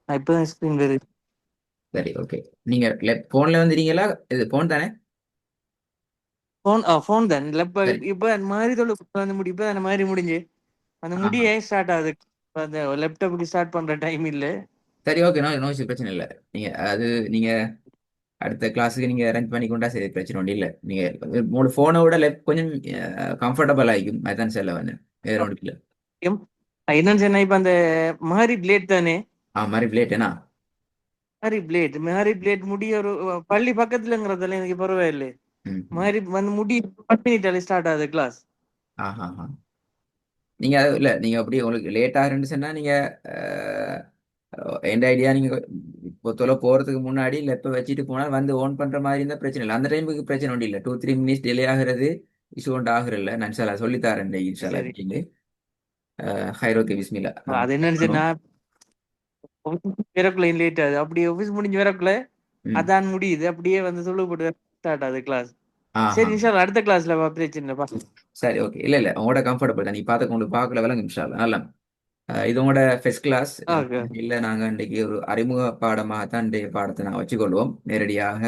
இப்பதான் ஸ்கிரீன் வருது. சரி, ஓகே. நீங்க போன்ல வந்துட்டீங்களா? இது போன் தானே? ஃபோன் தான் இப்ப சரி. இப்ப அந்த மாதிரி வந்து முடி இப்ப அந்த மாதிரி முடிஞ்சு அந்த ஆஹா. முடியே ஸ்டார்ட் ஆகுது. இப்ப அந்த லேப்டாப்புக்கு ஸ்டார்ட் பண்ற டைம் இல்ல. சரி, ஓகே. நோ நோ இஷ்யூ, பிரச்சனை இல்லை. நீங்க அடுத்த கிளாஸுக்கு நீங்க அரேஞ்ச் பண்ணி கொண்டா சரி, பிரச்சனை ஒன்றும் இல்லை. நீங்க உங்களோட போனோட கொஞ்சம் கம்ஃபர்டபுள் ஆகிக்கும், அதுதான் சொல்ல வந்தேன். வேற ஒன்றும் இல்லை. என்னன்னு சொன்னா இப்ப அந்த மாரி பிளேட் தானே. மாதிரி பிளேட்டேனா? மாரி பிளேட் முடி ஒரு பள்ளி பக்கத்துலங்கிறதுல எனக்கு பரவாயில்லை. ம். மாதிரி வந்து முடி 10 minute ஸ்டார்ட் ஆகுது கிளாஸ். ஆஹா. நீங்க இல்ல, நீங்க அப்படி உங்களுக்கு லேட்டா இருந்துச்சுன்னா நீங்க அஹ், எந்த ஐடியா, நீங்க இப்போ தொலை போறதுக்கு முன்னாடி இல்ல எப்ப வச்சுட்டு போனால் வந்து ஓன் பண்ற மாதிரி இருந்தா பிரச்சனை இல்லை. அந்த டைமுக்கு பிரச்சனை ஒன்றும் இல்லை. 2-3 மினிட்ஸ் டிலே ஆகுறது இஷ்யூ ஒன்று ஆகுறதில்ல. நான் சில சொல்லி தரேன் இன்ஷால்லா சரி. எப்படின்னு. ஹைரோக்கே பிஸ்மில்லா நாங்க அது start என்னன்னு சொன்னா பண்ணுவோம். வரக்குள்ள லேட் ஆகுது. அப்படியே ஆஃபீஸ் முடிஞ்சு வரக்குள்ள ம். அதான் முடியுது. அப்படியே வந்து சொல்லு போட்டு ஸ்டார்ட் ஆகுது கிளாஸ். ஆஹா. சரி இன்ஷால்லா அடுத்த கிளாஸ்ல பிரச்சனை இல்லை சரி, ஓகே. இல்ல இல்ல, உங்களோட கம்ஃபர்டபுள் தான். நீ பார்த்து கொண்டு பார்க்கல விலங்கு இன்ஷால்லா நல்லா. இது உங்களோட ஃபர்ஸ்ட் கிளாஸ். ஓகே. இல்லை, நாங்கள் இன்றைக்கு ஒரு அறிமுக பாடமாக தான் இன்றைய பாடத்தை நாங்கள் வச்சுக்கொள்வோம். நேரடியாக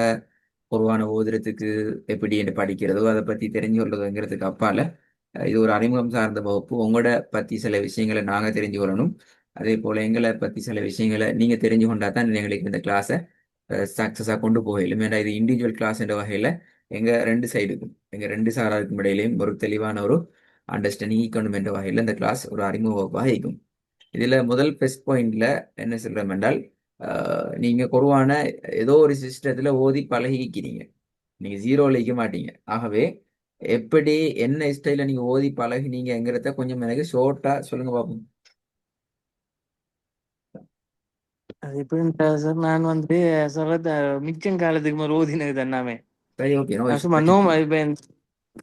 குர்ஆனை ஓதுறதுக்கு எப்படி என்று படிக்கிறதோ அதை பற்றி தெரிஞ்சு கொள்றதுங்கிறதுக்கு அப்பால இது ஒரு அறிமுகம் சார்ந்த வகுப்பு. உங்களோட பற்றி சில விஷயங்களை நாங்கள் தெரிஞ்சு கொள்ளணும். அதே போல் எங்களை பற்றி சில விஷயங்களை நீங்கள் தெரிஞ்சு கொண்டா தான் எங்களுக்கு இந்த கிளாஸை சக்ஸஸாக கொண்டு போகலும். ஏன்னா இது இண்டிவிஜுவல் கிளாஸ் என்ற வகையில் எங்கள் ரெண்டு சாராருக்கும் இடையிலையும் ஒரு தெளிவான ஒரு அண்டர்ஸ்டாண்டிங் ஈக்கணும் என்ற வகையில் இந்த கிளாஸ் ஒரு அறிமுக வகுப்பாக இருக்கும். இதுல முதல் ப்ளஸ் பாயிண்ட்ல என்ன சொல்றோம் என்றால், நீங்க குர்ஆனை ஏதோ ஒரு சிஸ்டத்துல ஓதி பழகிக்கிறீங்க. நீங்க ஜீரோல இருக்க மாட்டீங்க. ஆகவே எப்படி என்ன ஸ்டைல நீங்க ஓதி பழகினீங்கிறத கொஞ்சம் எனக்கு ஷோர்ட்டா சொல்லுங்க பாப்போம். அது எப்படின்னு சார் நான் வந்து சொல்றது மிச்சம் காலத்துக்கு மாதிரி ஓதினது தன்னாமே. சரி, ஓகே. நோ நான் இஷ்யூ, சும்மா பிரச்சனை நோம் இல்லை.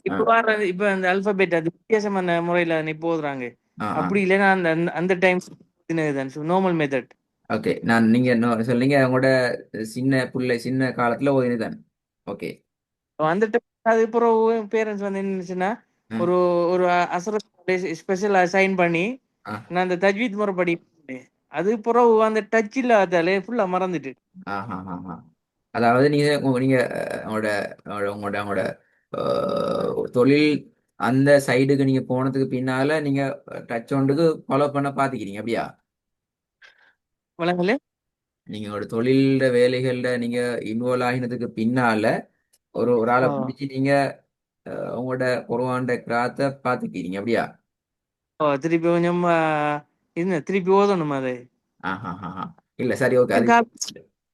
இப்ப ஆ இப்ப வர இப்ப அந்த அல்பபெட் அது வித்தியாசமான முறையில நீ போதுறாங்க. ஆ ஆ அப்படி இல்லைன்னா அந்த அந்த டைம் ஓதினதுதான் நார்மல் மெத்தட். ஓகே. நீங்க சொல்றீங்க உங்களோட சின்ன காலத்துல ஓதினதான். ஓகே. அந்த டைம் அதுக்கப்புறம் பேரண்ட்ஸ் வந்து என்ன நினைச்சுன்னா ம். ஒரு ஒரு அசர ஸ்பெஷல் சைன் பண்ணி ஆ நான் அந்த தஜ்வீத் முறைப்படி அது பிறகு அந்த டச் இல்லாதாலே ஃபுல்லா மறந்துட்டு. ஆஹா. அதாவது நீங்க உங்களோட உங்களோட உங்களோட உங்களோட, தொழில் அந்த சைடுக்கு நீங்க போனதுக்கு பின்னால நீங்க டச் ஒன்றுக்கு ஃபாலோ பண்ண பாத்துக்கிறீங்க அப்படியா? வழங்கல. நீங்க உங்களோட தொழில வேலைகள்ல நீங்க இன்வால்வ் ஆகினதுக்கு பின்னால ஒரு ஆளை பிடிச்சி நீங்க உங்களோட குர்ஆன்ட கிராத்தை பாத்துக்கிறீங்க அப்படியா? திருப்பி கொஞ்சம் என்ன திருப்பி ஓதணும் அது. ஆஹா. இல்ல, சரி, ஓகே. அது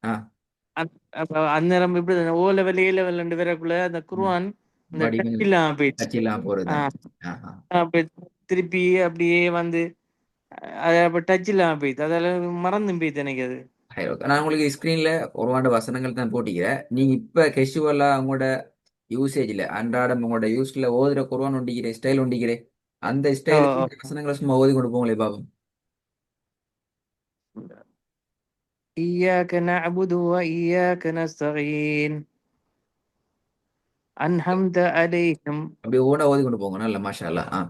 ஆ. அப்ப அந்நேரம் எப்படி ஓ லெவல் ஏ லெவல் ரெண்டு பேருக்குள்ள அந்த ம். குருவான் இந்த படி டச் இல்லாம போயிடுச்சு. டச் இல்லாம போறதுதான். ஆஹ் ஆஹா. அப்ப திருப்பி அப்படியே வந்து அது அப்ப டச் இல்லாம போயிடுது. அதெல்லாம் மறந்து போயிடுது எனக்கு அது. சரி, ஓகே. நான் உங்களுக்கு ஸ்க்ரீன்ல குர்ஆன்ட வசனங்கள் தான் போட்டிக்கிறேன். நீங்க இப்ப கெஷுவலா உங்களோட யூசேஜ்ல அன்றாடம் உங்களோட யூஸ்ல ஓதுற குர்ஆன் ஒண்டிக்கிறே ஸ்டைல் ஒண்டிக்கிறே அந்த ஓ ஸ்டைலுக்கு ஓ. இந்த வசனங்களை சும்மா ஓதி கொண்டு போங்களே பாப்போம். إياك نعبد وإياك نستعين أنعمت عليهم அப்படியே ஓட ஓதி கொண்டு போங்க. நல்ல மாஷா அல்லாஹ். ஆ.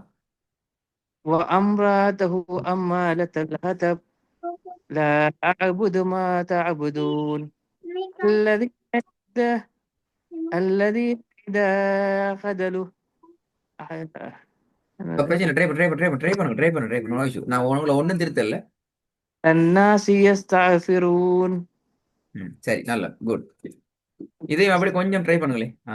وأمراته أمالة الهتف لا أعبد ما تعبدون الذي إذا الذي إذا خذلوا இப்ப பிரச்சனை ட்ரை பண்ண நோ இஷ்யூ. நான் உங்களை ஒன்றும் திருத்தல. الناس يستغفرون ம், சரி, நல்ல குட். இதையும் அப்படி கொஞ்சம் ட்ரை பண்ணுங்களே. ஆ.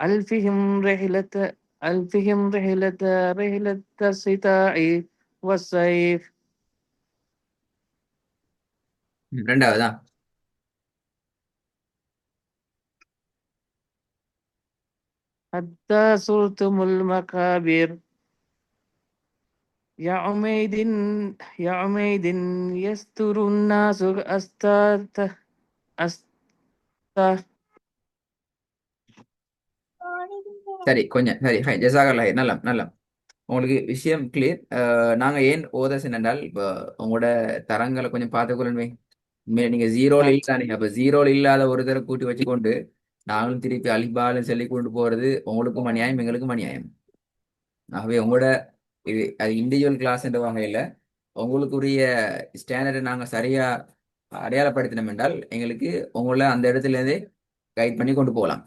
ألفهم رحلة ألفهم رحلة الشتاء والصيف ரெண்டாவதா? حتى زرتم المقابر يومئذ يومئذ يستر الناس أستار சரி, கொஞ்சம் சரி, ஹை ஜஸாகல்லாஹ். நல்ல நல்ல உங்களுக்கு விஷயம் கிளியர். நாங்க ஏன் ஓதஸ் என்றால் இப்போ உங்களோட தரங்களை கொஞ்சம் பார்த்துக்கொள்ளணுமே. நீங்க ஜீரோல இல்லானே, அப்ப ஜீரோல இல்லாத ஒரு தடவை கூட்டி வச்சுக்கொண்டு நாங்களும் திருப்பி அலிபாலும் சொல்லி கொண்டு போறது உங்களுக்கும் அநியாயம், எங்களுக்கும் அநியாயம். ஆகவே உங்களோட இது அது இண்டிவிஜுவல் கிளாஸ் என்ற வகையில் உங்களுக்குரிய ஸ்டாண்டர்டை நாங்கள் சரியா அடையாளப்படுத்தினோம் என்றால் எங்களுக்கு உங்களை அந்த இடத்துல இருந்து கைட் பண்ணி கொண்டு போகலாம்.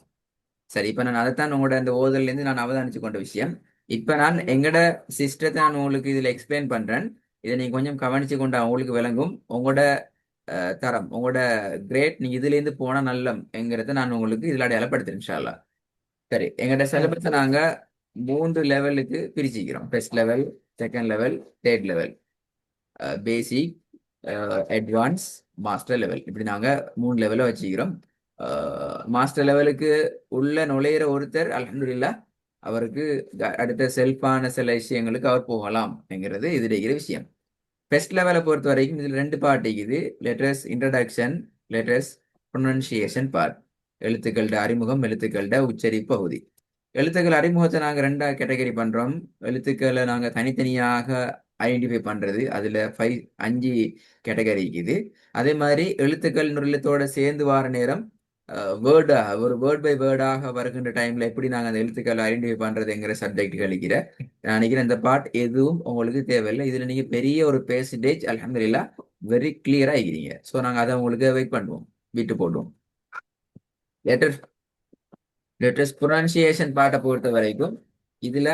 சரி, இப்ப நான் அதைத்தான் உங்களோட அந்த ஓதல்ல இருந்து நான் அவதானிச்சு கொண்ட விஷயம். இப்ப நான் எங்கட சிஸ்டத்தை நான் உங்களுக்கு இதுல எக்ஸ்பிளைன் பண்றேன். இதை நீங்க கொஞ்சம் கவனிச்சு கொண்டா உங்களுக்கு விளங்கும். உங்களோட தரம், உங்களோட கிரேட் நீங்க இதுல இருந்து போனா நல்லம்ங்கிறத நான் உங்களுக்கு இதுல அடையாளப்படுத்துறேன் இன்ஷா அல்லாஹ். சரி, எங்கட சிலபஸை நாங்க 3 லெவலுக்கு பிரிச்சுக்கிறோம். First level, second level, third level, basic, advance, master level, இப்படி நாங்க 3 லெவலை வச்சுக்கிறோம். மாஸ்டர் லெவலுக்கு உள்ள நுழையிற ஒருத்தர் அல்ஹம்துலில்லாஹ் அவருக்கு அடுத்த செல்ஃபான சில விஷயங்களுக்கு அவர் போகலாம் என்கிறது இது இருக்கிற விஷயம். ஃபர்ஸ்ட் லெவலை பொறுத்த வரைக்கும் இதுல 2 பார்ட் இருக்குது. Letters introduction, letters pronunciation part. எழுத்துக்களோட அறிமுகம், எழுத்துக்களோட உச்சரிப்பு பகுதி. எழுத்துக்கள் அறிமுகத்தை நாங்க 2ஆ கேட்டகரி பண்றோம். எழுத்துக்களை நாங்க தனித்தனியாக ஐடென்டிஃபை பண்றது, அதுல 5 கேட்டகரி இருக்குது. அதே மாதிரி எழுத்துக்கள் எழுத்தோட சேர்ந்து வார நேரம் வேர்டா ஒரு வேர்ட் பை வேர்டாக வருகின்ற டைம்ல எப்படி நாங்க அந்த எழுத்துக்களை ஐடென்டிஃபை பண்றதுங்கிற சப்ஜெக்ட் கழிக்கிற நான் நினைக்கிறேன். இந்த பார்ட் எதுவும் உங்களுக்கு தேவையில்லை. இதுல நீங்க பெரிய ஒரு பெர்சன்டேஜ் அல்ஹம்துலில்லாஹ் வெரி கிளியரா இருக்கிறீங்க. ஸோ நாங்க அதை உங்களுக்கு வெயிட் பண்ணுவோம், விட்டு போடுவோம். லெட்டர் லெட்டர்ஸ் ப்ரொனன்சியேஷன் பார்ட்டை பொறுத்த வரைக்கும் இதுல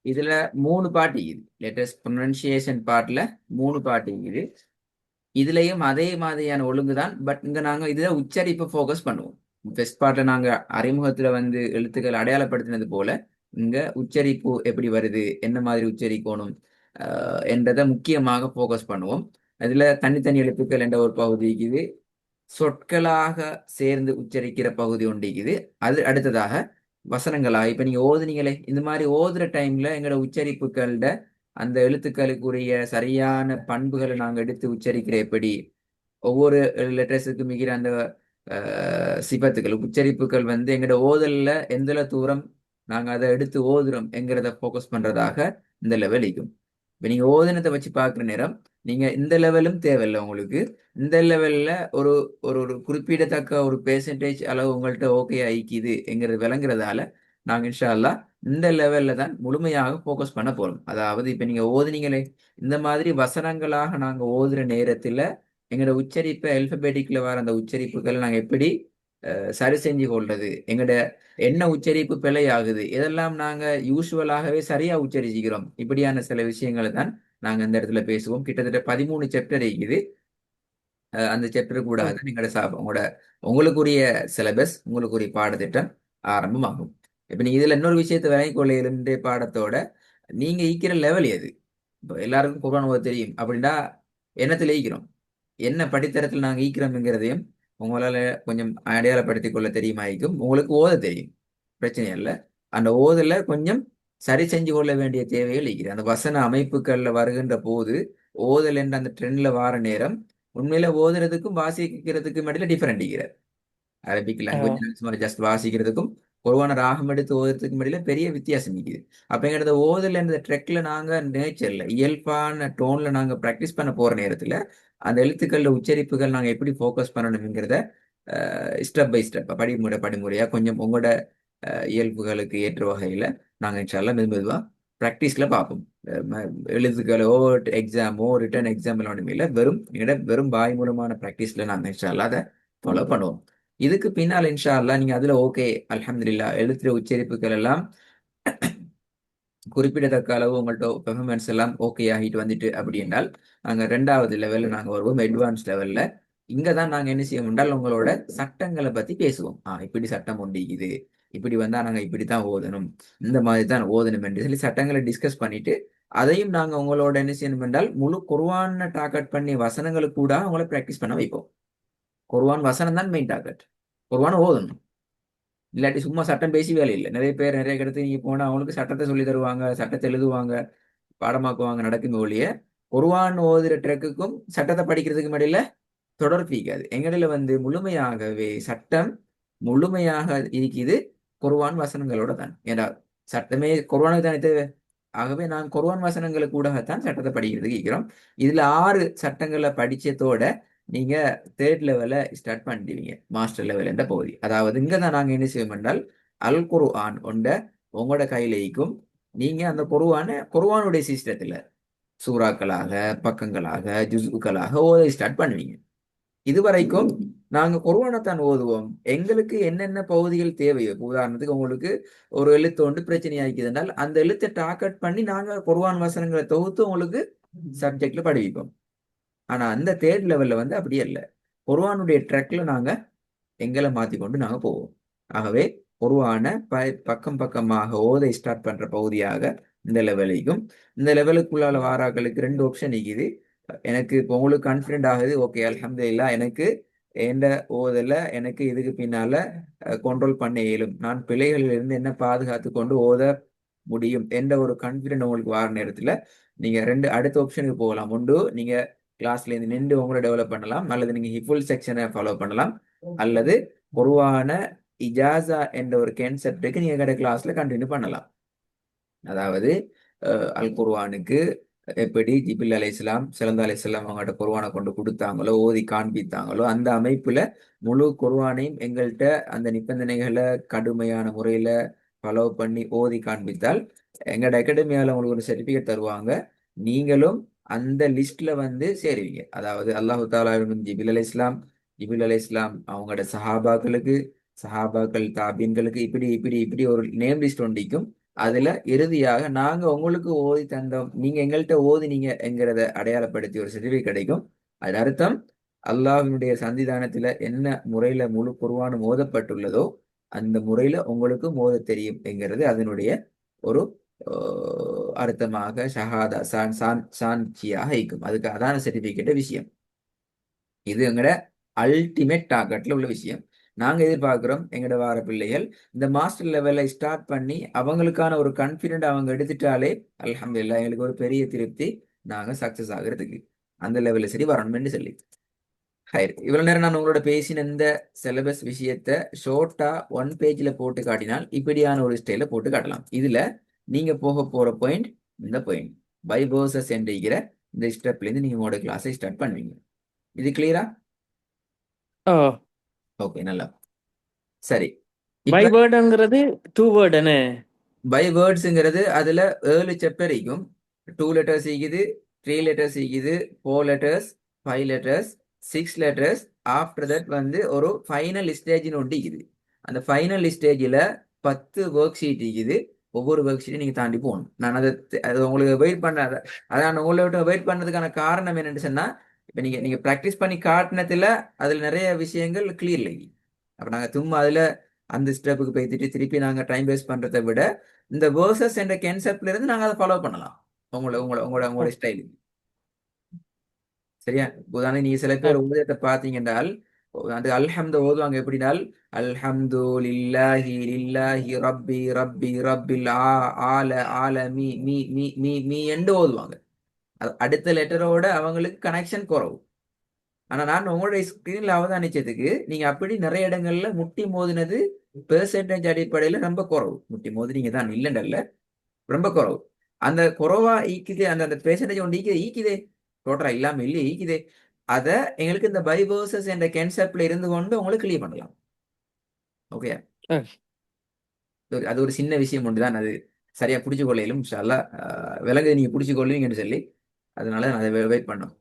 இதுல 3 பார்ட் இருக்குது. லெட்டர்ஸ் ப்ரொனன்சியேஷன் பார்ட்ல 3 பார்ட் இருக்குது. இதுலயும் அதே மாதிரியான ஒழுங்கு தான். பட் இங்க நாங்க இதுல உச்சரிப்பை ஃபோக்கஸ் பண்ணுவோம். ஃபர்ஸ்ட் பார்ட்ல நாங்க அறிமுகத்துல வந்து எழுத்துக்கள் அடையாளப்படுத்தினது போல இங்க உச்சரிப்பு எப்படி வருது, என்ன மாதிரி உச்சரிக்கணும் என்றதை முக்கியமாக ஃபோக்கஸ் பண்ணுவோம். அதுல தனித்தனி எழுத்துக்கள் என்ற ஒரு பகுதி இருக்குது. சொற்களாக சேர்ந்து உச்சரிக்கிற பகுதி ஒன்று இருக்குது. அது அடுத்ததாக வசனங்களாக இப்ப நீங்க ஓதுனீங்களே, இந்த மாதிரி ஓதுற டைம்ல எங்களோட உச்சரிப்புகளோட அந்த எழுத்துக்களுக்குரிய சரியான பண்புகளை நாங்க எடுத்து உச்சரிக்கிற எப்படி ஒவ்வொரு லெட்டர்ஸுக்கு மிகிற அந்த சிபத்துகள் உச்சரிப்புகள் வந்து எங்களோட ஓதல்ல எந்த தூரம் நாங்க அதை எடுத்து ஓதுறோம் என்கிறத ஃபோக்கஸ் பண்றதாக இந்த லெவல் இருக்கும். இப்ப நீங்க ஓதனத்தை வச்சு பார்க்குற நேரம் நீங்க இந்த லெவலும் தேவையில்லை உங்களுக்கு. இந்த லெவல்ல ஒரு ஒரு ஒரு குறிப்பிடத்தக்க ஒரு பெர்சன்டேஜ் அளவு உங்கள்கிட்ட ஓகே ஆயிக்குது என்கிறது விளங்குறதால நாங்க இன்ஷா அல்லாஹ் இந்த லெவல்ல தான் முழுமையாக ஃபோக்கஸ் பண்ண போறோம். அதாவது இப்ப நீங்க ஓதுனீங்களே, இந்த மாதிரி வசனங்களாக நாங்க ஓதுற நேரத்துல எங்களோட உச்சரிப்பை அல்பபெட்டிக்ல வர அந்த உச்சரிப்புகளை நாங்க எப்படி சரி செஞ்சு கொள்றது, எங்களோட என்ன உச்சரிப்பு பிழை ஆகுது, இதெல்லாம் நாங்க யூஸ்வலாகவே சரியா உச்சரிச்சுக்கிறோம். இப்படியான சில விஷயங்களை தான் நாங்க இந்த இடத்துல பேசுவோம். கிட்டத்தட்ட 13 சாப்டர் இருக்குது. அந்த சாப்டர் கூட தான் எங்களோட உங்களோட உங்களுக்குரிய சிலபஸ், உங்களுக்குரிய பாடத்திட்டம் ஆரம்பமாகும். இப்ப நீங்க இதுல இன்னொரு விஷயத்தை விளங்கிக் கொள்ள இன்றைய பாடத்தோட நீங்க ஈக்கிற லெவல் எது. இப்போ எல்லாருக்கும் குர்ஆன் ஓத தெரியும் அப்படின்னா என்னத்துல ஈக்கிறோம், என்ன படித்தரத்தில் நாங்க ஈக்கிறோம்ங்கிறதையும் உங்களால கொஞ்சம் அடையாளப்படுத்திக் கொள்ள தெரியுமாய்க்கும். உங்களுக்கு ஓத தெரியும், பிரச்சனை இல்லை. அந்த ஓதல கொஞ்சம் சரி செஞ்சு கொள்ள வேண்டிய தேவைகள் இருக்கிறது. அந்த வசன அமைப்புகள்ல வருகின்ற போது ஓதல் என்ற அந்த ட்ரெண்ட்ல வார நேரம் உண்மையில ஓதுறதுக்கும் வாசிக்கிறதுக்கும் இடையில டிஃபரெண்ட் இருக்கிறது. அரபிக் லாங்குவேஜ் சும்மா ஜஸ்ட் வாசிக்கிறதுக்கும் குர்ஆன ராகம் எடுத்து ஓதுறதுக்கும் இடையில பெரிய வித்தியாசம் இருக்குது. அப்ப எங்களோட ஓதல் என்ற ட்ரெக்ல நாங்க நேச்சர்ல இயல்பான டோன்ல நாங்க ப்ராக்டிஸ் பண்ண போற நேரத்துல அந்த எழுத்துக்கள்ல உச்சரிப்புகள் நாங்க எப்படி ஃபோக்கஸ் பண்ணணுங்கிறத ஸ்டெப் பை ஸ்டெப் படிமுறையா கொஞ்சம் உங்களோட இயல்புகளுக்கு ஏற்ற வகையில நாங்க இன்ஷால்லா மெதுவா ப்ராக்டிஸ்ல பார்ப்போம். எழுத்துக்களோ எக்ஸாமோ ரிட்டன் எக்ஸாம் ஒன்றுமே இல்லை, வெறும் வாய் மூலமான ப்ராக்டிஸ்ல நாங்க இன்ஷால்லா அதை ஃபாலோ பண்ணுவோம். இதுக்கு பின்னால் இன்ஷா அல்லாஹ் நீங்க அதுல ஓகே அல்ஹம்துலில்லாஹ் எழுத்துற உச்சரிப்புகள் எல்லாம் குறிப்பிடத்தக்க அளவு உங்கள்ட்ட பெர்ஃபார்மன்ஸ் எல்லாம் ஓகே ஆகிட்டு வந்துட்டு அப்படி என்றால் நாங்க 2வது லெவல்ல நாங்க வருவோம், அட்வான்ஸ் லெவல்ல. இங்க தான் நாங்க என்ன செய்வோம் என்றால் உங்களோட சட்டங்களை பத்தி பேசுவோம். இப்படி சட்டம் உண்டு இது, இப்படி வந்தா நாங்க இப்படித்தான் ஓதணும், இந்த மாதிரி தான் ஓதணும் என்று சொல்லி சட்டங்களை டிஸ்கஸ் பண்ணிட்டு அதையும் நாங்க உங்களோட என்ன செய்யணும் என்றால் முழு குர்ஆனை டார்கெட் பண்ணி வசனங்களுக்கு கூட உங்களை பிராக்டிஸ் பண்ண வைப்போம். குர்ஆன் வசனம் தான் மெயின் டார்கெட், குர்ஆனை ஓதணும். இல்லாட்டி சும்மா சட்டம் பேசி வேலை இல்லை. நிறைய பேர் நிறைய இடத்துல நீங்க போனா அவங்களுக்கு சட்டத்தை சொல்லி தருவாங்க, சட்டத்தை எழுதுவாங்க, பாடமாக்குவாங்க, நடக்குமே ஒழிய குர்ஆன் ஓதுற ட்ரக்குக்கும் சட்டத்தை படிக்கிறதுக்கு இடையில தொடர்பு இருக்காது. எங்களில வந்து முழுமையாகவே சட்டம் முழுமையாக இருக்குது குர்ஆன் வசனங்களோட தான். ஏன்னா சட்டமே குர்ஆனுக்கு தானே தேவை. ஆகவே நான் குர்ஆன் வசனங்களுக்கு கூடத்தான் சட்டத்தை படிக்கிறதுக்கு இருக்கிறோம். இதுல 6 சட்டங்களை படிச்சதோட நீங்க தேர்ட் லெவல ஸ்டார்ட் பண்ணிடுவீங்க, மாஸ்டர் லெவல் என்ற பகுதி. அதாவது இங்க தான் நாங்க என்ன செய்வோம் என்றால் அல் குர்ஆன் ஒண்ட உங்களோட கையில இருக்கும். நீங்க அந்த குர்ஆனுடைய சிஸ்டத்துல சூறாக்களாக, பக்கங்களாக, ஜுஸ்களாக ஓத ஸ்டார்ட் பண்ணுவீங்க. இதுவரைக்கும் நாங்க குர்ஆனைத்தான் ஓதுவோம். எங்களுக்கு என்னென்ன பகுதிகள் தேவையோ, இப்ப உதாரணத்துக்கு உங்களுக்கு ஒரு எழுத்து ஒன்று பிரச்சனை ஆகிக்குது என்றால் அந்த எழுத்தை டார்கெட் பண்ணி நாங்க குர்ஆன் வசனங்களை தொகுத்து உங்களுக்கு சப்ஜெக்ட்ல படிப்போம். ஆனா அந்த தேர்ட் லெவல்ல வந்து அப்படியே இல்லை. குர்ஆனுடைய ட்ராக்ல நாங்க எங்களை மாத்திக்கொண்டு நாங்க போவோம். ஆகவே குர்ஆன பக்கம் பக்கமாக ஓத ஸ்டார்ட் பண்ற பகுதியாக இந்த லெவலுக்கும், இந்த லெவலுக்குள்ளால வாராக்களுக்கு ரெண்டு ஆப்ஷன் இருக்குது. எனக்கு இப்போ உங்களுக்கு கான்ஃபிடென்ட் ஆகுது, ஓகே அல்ஹம்துலில்லாஹ் எனக்கு எந்த ஓதல எனக்கு இதுக்கு பின்னால கண்ட்ரோல் பண்ண இயலும், நான் பிழைகளில் இருந்து என்ன பாதுகாத்து கொண்டு ஓத முடியும் என்ற ஒரு கான்ஃபிடென்ட் உங்களுக்கு வார நேரத்துல நீங்க ரெண்டு அடுத்த ஆப்ஷனுக்கு போகலாம். ஒன்று நீங்க கிளாஸ்ல இருந்து நின்று உங்களை டெவலப் பண்ணலாம், அல்லது நீங்க ஹிஃபுல் செக்ஷனை ஃபாலோ பண்ணலாம், அல்லது குர்ஆன இஜாசா என்ற ஒரு கான்செப்டுக்கு நீங்க கடை கிளாஸ்ல கண்டினியூ பண்ணலாம். அதாவது அல் குர்ஆனுக்கு எப்படி ஜிபில் அலைஹிஸ்ஸலாம் சிலந்த அலைஹிஸ்ஸலாம் அவங்கள்ட்ட குர்ஆனை கொண்டு கொடுத்தாங்களோ, ஓதி காண்பித்தாங்களோ, அந்த அமைப்புல முழு குர்ஆனையும் எங்கள்கிட்ட அந்த நிபந்தனைகளை கடுமையான முறையில ஃபாலோ பண்ணி ஓதி காண்பித்தால் எங்களோட அகாடமியால உங்களுக்கு ஒரு சர்டிபிகேட் தருவாங்க. நீங்களும் அந்த லிஸ்ட்ல வந்து சேருவீங்க. அதாவது அல்லாஹு தாலா ஜிபில் அலைஹிஸ்ஸலாம் அவங்களோட சஹாபாக்களுக்கு, சஹாபாக்கள் தாபீன்களுக்கு, இப்படி இப்படி இப்படி ஒரு நேம் லிஸ்ட் ஒண்டிக்கும். அதுல இறுதியாக நாங்க உங்களுக்கு ஓதி தந்தோம், நீங்க எங்கள்கிட்ட ஓதினீங்க என்கிறத அடையாளப்படுத்தி ஒரு சர்டிபிகேட் கிடைக்கும். அது அர்த்தம் அல்லாஹ்வினுடைய சன்னிதானத்துல என்ன முறையில முழு குர்ஆனும் ஓதப்பட்டுள்ளதோ அந்த முறையில உங்களுக்கு மோத தெரியும் என்கிறது அதனுடைய ஒரு அர்த்தமாக ஷஹாதா சாட்சியாக இருக்கும். அதுக்கு அதான சர்டிபிகேட் விஷயம். இது எங்கட அல்டிமேட் டார்கெட்ல உள்ள விஷயம். நாங்க எதிர்பார்க்கிறோம் எங்கட வார பிள்ளைகள் இந்த மாஸ்டர் லெவல்ல ஸ்டார்ட் பண்ணி அவங்களுக்கான ஒரு கான்பிடென்ட் அவங்க எடுத்துட்டாலே அல்ஹம்துலில்லாஹ் எங்களுக்கு ஒரு பெரிய திருப்தி, நாங்க சக்சஸ் ஆகிறதுக்கு அந்த லெவல்ல சரி வரணும்னு சொல்லி. இவ்வளவு நேரம் நான் உங்களோட பேசின இந்த சிலபஸ் விஷயத்த ஷோர்ட்டா 1 பேஜ்ல போட்டு காட்டினால் இப்படியான ஒரு ஸ்டைல போட்டு காட்டலாம். இதுல நீங்க போக போற பாயிண்ட் இந்த பாயிண்ட் பை வேர்சஸ் என்கிற இந்த ஸ்டெப்ல இருந்து நீங்க உங்களோட கிளாஸை ஸ்டார்ட் பண்ணுவீங்க. இது கிளியரா? ஓ, ஓகே, நல்லா. சரி, பை இப்ப வேர்டுங்கிறது 2 வேர்டுன்னு. பை வேர்ட்ஸுங்கிறது அதுல 7 சாப்டர் இருக்கும். 2 லெட்டர்ஸ் இருக்குது, 3 லெட்டர்ஸ் இருக்குது, 4 letters, 5 letters, 6 letters. After that வந்து ஒரு ஃபைனல் ஸ்டேஜ்னு ஒன்று இருக்குது. அந்த ஃபைனல் ஸ்டேஜில் 10 ஒர்க் ஷீட் இருக்குது. ஒவ்வொரு ஒர்க் ஷீட்டையும் நீங்கள் தாண்டி போகணும். நான் அது உங்களுக்கு வெயிட் பண்ண அதான் உங்களை விட்டு வெயிட் பண்ணதுக்கான காரணம் என்னன்னு சொன்னால், இப்போ நீங்கள் ப்ராக்டிஸ் பண்ணி காட்டினதுல அதில் நிறைய விஷயங்கள் கிளியர் இல்லை. அப்போ நாங்கள் சும்மா அதில் அந்த ஸ்டெப்புக்கு போய்த்துட்டு திருப்பி நாங்கள் டைம் வேஸ்ட் பண்ணுறதை விட இந்த வேர்சஸ் என்ற கான்செப்ட்ல இருந்து நாங்கள் அதை ஃபாலோ பண்ணலாம் உங்களோட ஸ்டைலுக்கு. சரியா? உதாரணம் நீங்க சில பேர் உதயத்தை பார்த்தீங்க என்றால் அந்த அல்ஹம்து ஓதுவாங்க. எப்படினால் அல்ஹம்து லில்லாஹி லில்லாஹி ரப்பி ரப்பி ரப்பில் ஆல ஆல me me me me me என்று ஓதுவாங்க. அடுத்த லெட்டரோட அவங்களுக்கு கனெக்ஷன் குறவு. ஆனா நான் உங்களுடைய ஸ்கிரீன்ல அவதானிச்சதுக்கு நீங்க அப்படி நிறைய இடங்கள்ல முட்டி மோதினது பெர்சன்டேஜ் அடிப்படையில ரொம்ப குறவு. முட்டி மோதினீங்க தான் இல்லைண்டல்ல, ரொம்ப குறவு. அந்த குறவா ஈக்குதே, அந்த அந்த பெர்சன்டேஜ் ஒன்று ஈக்குதே டோட்டலா இல்லாம இல்லையே ஈக்குதே. அத எங்களுக்கு இந்த பைபர்சஸ் என்ற கான்செப்ட்ல இருந்து கொண்டு உங்களுக்கு கிளியர் பண்ணலாம். ஓகே, அது ஒரு சின்ன விஷயம் ஒன்றுதான். அது சரியா பிடிச்சு கொள்ளையிலும் இன்ஷா அல்லாஹ் விலங்கு நீங்க பிடிச்சு கொள்வீங்கன்னு சொல்லி அதனால நான் அதை வெயிட் பண்ணோம்.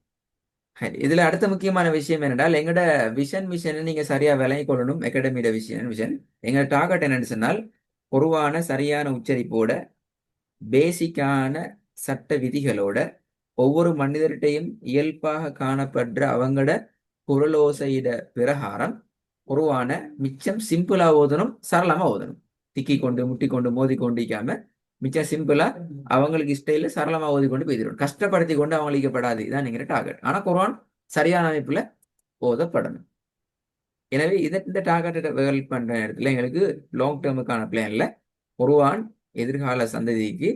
இதுல அடுத்த முக்கியமான விஷயம் என்னென்றால் எங்கட மிஷன் நீங்க சரியா விளங்கி கொள்ளணும். அகாடமியோட விஷன் எங்க டார்கெட் என்னன்னு சொன்னால் பொதுவான சரியான உச்சரிப்போட பேசிக்கான சட்ட விதிகளோட ஒவ்வொரு மனிதர்கிட்டையும் இயல்பாக காணப்படுற அவங்களோட குரலோசையிட பிரகாரம் பொதுவான மிச்சம் சிம்பிளா ஓதணும், சரளமா ஓதணும். திக்கி கொண்டு முட்டி கொண்டு மோதி கொண்டிருக்காம மிச்சம் சிம்பிளா அவங்களுக்கு ஸ்டைல சரளமா ஓதி கொண்டு போயிடும். கஷ்டப்படுத்தி கொண்டு அவங்களுக்கப்படாது. இதான் நீங்க டார்கெட். ஆனா குர்ஆன் சரியான அமைப்புல ஓதப்படணும். எனவே இந்த டார்கெட்டை டெவலப் பண்ற இடத்துல எங்களுக்கு லாங் டேர்முக்கான பிளான்ல குர்ஆன் எதிர்கால சந்ததிக்கு